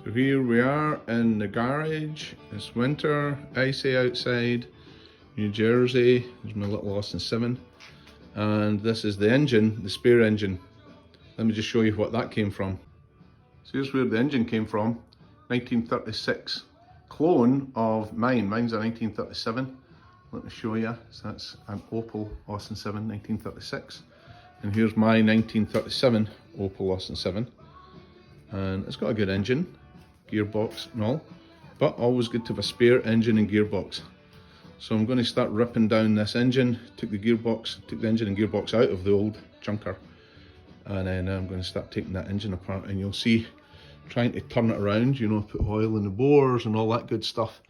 So here we are in the garage. It's winter, icy outside, New Jersey. There's my little Austin 7. And this is the engine, the spare engine. Let me just show you what that came from. So here's where the engine came from. 1936 clone of mine. Mine's a 1937. Let me show you. So that's an Opal Austin 7 1936. And here's my 1937 Opal Austin 7. And it's got a good engine, gearbox and all, but always good to have a spare engine and gearbox. So I'm going to start ripping down this engine. Took the engine and gearbox out of the old junker, and then I'm going to start taking that engine apart, and you'll see trying to turn it around, you know, put oil in the bores and all that good stuff.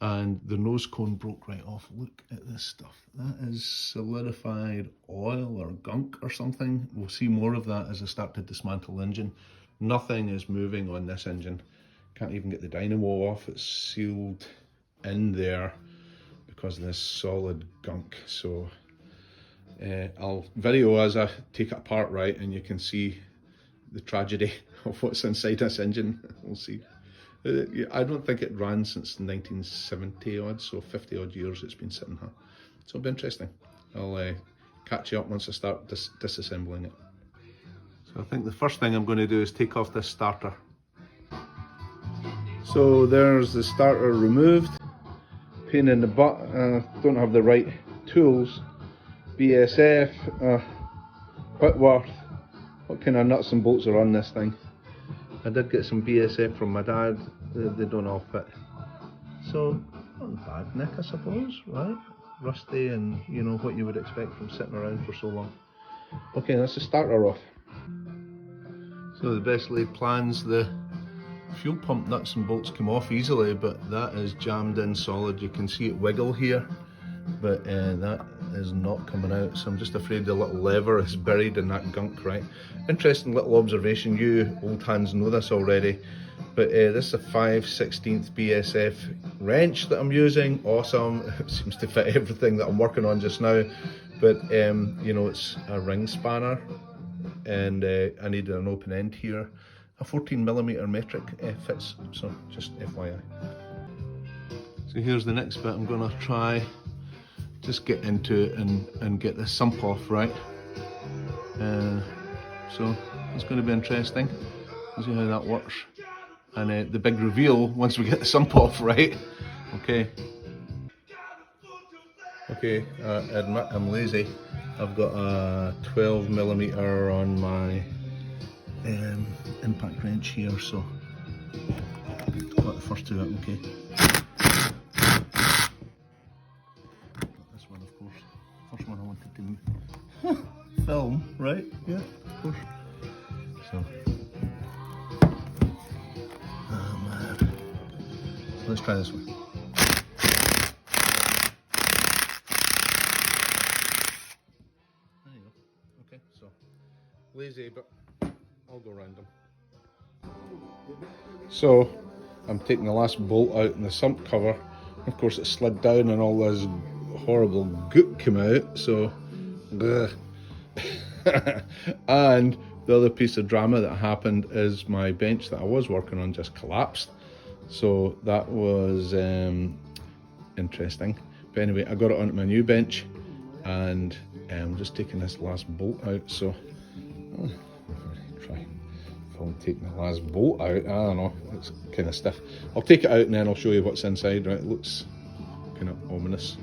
And the nose cone broke right off. Look at this stuff. That is solidified oil or gunk or something. We'll see more of that as I start to dismantle the engine. Nothing is moving on this engine. Can't even get the dynamo off. It's sealed in there because of this solid gunk. So I'll video as I take it apart, right, and you can see the tragedy of what's inside this engine. We'll see. I don't think it ran since 1970 odd, so 50 odd years it's been sitting here. So it'll be interesting. I'll catch you up once I start disassembling it. So I think the first thing I'm going to do is take off this starter. So there's the starter removed. Pain in the butt. Don't have the right tools. BSF, Whitworth. What kind of nuts and bolts are on this thing? I did get some BSF from my dad. They don't all fit. So not bad nick, I suppose, right? Rusty and you know what you would expect from sitting around for so long. Okay, that's the starter off. So the best laid plans, the fuel pump nuts and bolts come off easily, but that is jammed in solid. You can see it wiggle here, but that is not coming out. So I'm just afraid the little lever is buried in that gunk, right? Interesting little observation. You old hands know this already, but this is a 5/16 BSF wrench that I'm using. Awesome. It seems to fit everything that I'm working on just now, but you know, it's a ring spanner, and I needed an open end here. A 14mm metric fits, so just FYI. So here's the next bit. I'm gonna try just get into it and get this sump off, right? So it's going to be interesting. We'll see how that works. And the big reveal once we get the sump off, right? Okay. Okay, admit I'm lazy. I've got a 12mm on my impact wrench here, so got the first two out, okay. First one I wanted to film, right? Yeah, of course. So, oh man. So let's try this one. There you go. Okay, so lazy, but I'll go around them. So I'm taking the last bolt out in the sump cover. Of course, it slid down and all this horrible goop came out, so and the other piece of drama that happened is my bench that I was working on just collapsed, so that was interesting. But anyway, I got it onto my new bench, and I'm just taking this last bolt out. So try film taking the last bolt out. I don't know, it's kind of stiff. I'll take it out and then I'll show you what's inside. Right, it looks kind of ominous.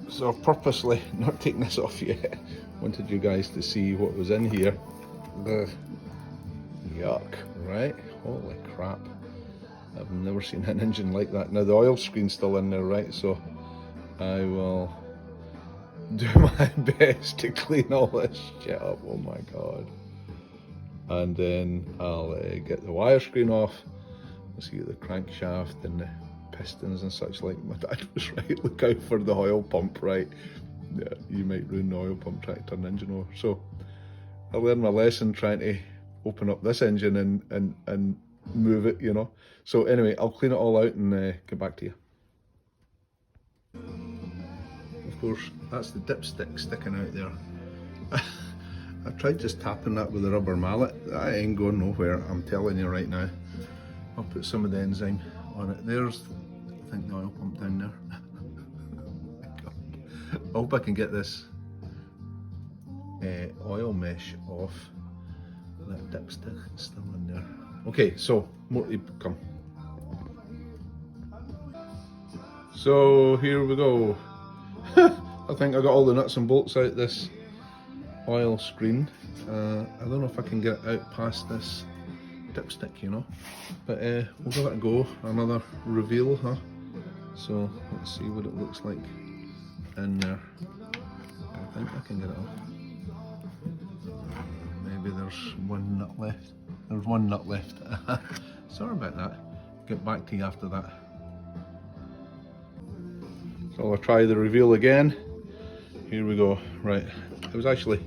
So I've purposely not taken this off yet. Wanted you guys to see what was in here. Ugh. Yuck, right? Holy crap. I've never seen an engine like that. Now the oil screen's still in there, right? So I will do my best to clean all this shit up. Oh my god. And then I'll get the wire screen off. We'll see the crankshaft and the pistons and such like. My dad was right, look out for the oil pump, right? Yeah, you might ruin the oil pump trying to turn the engine over. So I learned my lesson trying to open up this engine and move it, you know. So anyway, I'll clean it all out and get back to you. Of course, that's the dipstick sticking out there. I tried just tapping that with a rubber mallet. That ain't going nowhere, I'm telling you right now. I'll put some of the enzyme on it. There's, I think, the oil pump down there. I hope I can get this oil mesh off. That dipstick is still in there. Okay, so more to come. So here we go. I think I got all the nuts and bolts out this oil screen. I don't know if I can get it out past this dipstick, you know, but we'll give it a go. Another reveal, huh? So let's see what it looks like in there. I think I can get it off. Maybe there's one nut left. There's one nut left. Sorry about that. Get back to you after that. So I'll try the reveal again. Here we go. Right, it was actually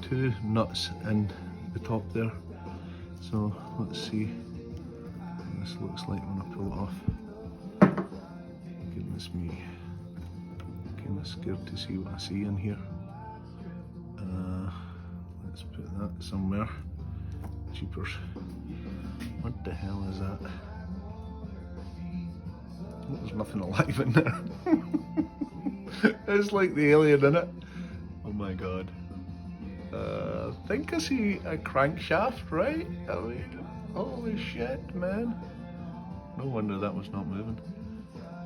2 nuts in the top there. So let's see what this looks like when I pull it off. Goodness me. Kind of scared to see what I see in here. Let's put that somewhere. Jeepers. What the hell is that? There's nothing alive in there. It's like the alien in it. Oh my god. I think I see a crankshaft, right? I mean, holy shit, man. No wonder that was not moving.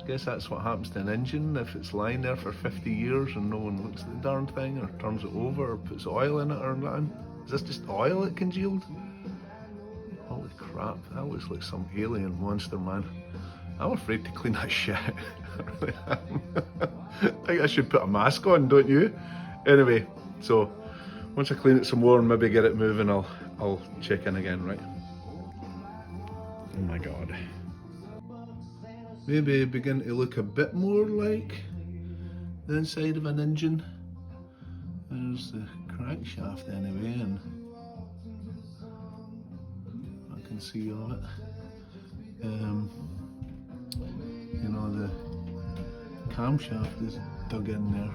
Guess that's what happens to an engine if it's lying there for 50 years and no one looks at the darn thing or turns it over or puts oil in it or nothing. Is this just oil it congealed? Holy crap, that looks like some alien monster, man. I'm afraid to clean that shit. I really am. I think I should put a mask on, don't you? Anyway, so once I clean it some more and maybe get it moving, I'll check in again, right? Oh my god. Maybe begin to look a bit more like the inside of an engine. There's the crankshaft anyway, and I can see all it. You know, the camshaft is dug in there.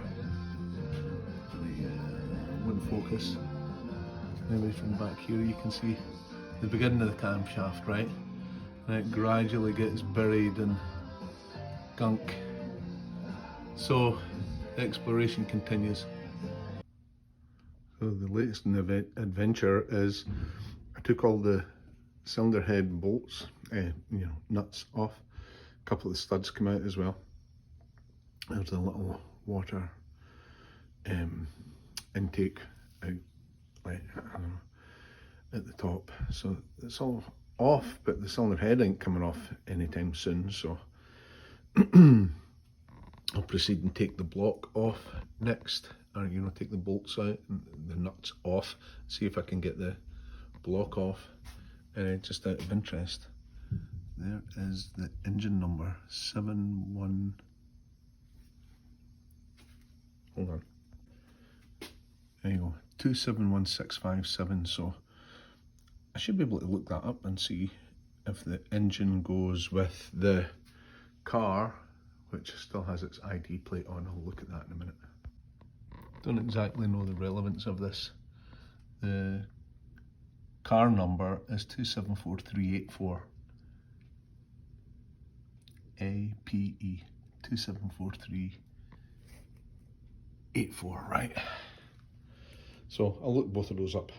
Wouldn't focus. Maybe from back here you can see the beginning of the camshaft, right? And it gradually gets buried in gunk. So the exploration continues. So the latest in the adventure is I took all the cylinder head bolts, nuts off. A couple of the studs come out as well. There's a little water intake out, like, I don't know, at the top. So it's all off, but the cylinder head ain't coming off anytime soon. So I'll proceed and take the block off next, or take the bolts out and the nuts off. See if I can get the block off. Just out of interest, there is the engine number 71. Hold on. There you go, 271657. So I should be able to look that up and see if the engine goes with the car, which still has its ID plate on. I'll look at that in a minute. Don't exactly know the relevance of this. The car number is 274384. APE 274384, right? So I'll look both of those up.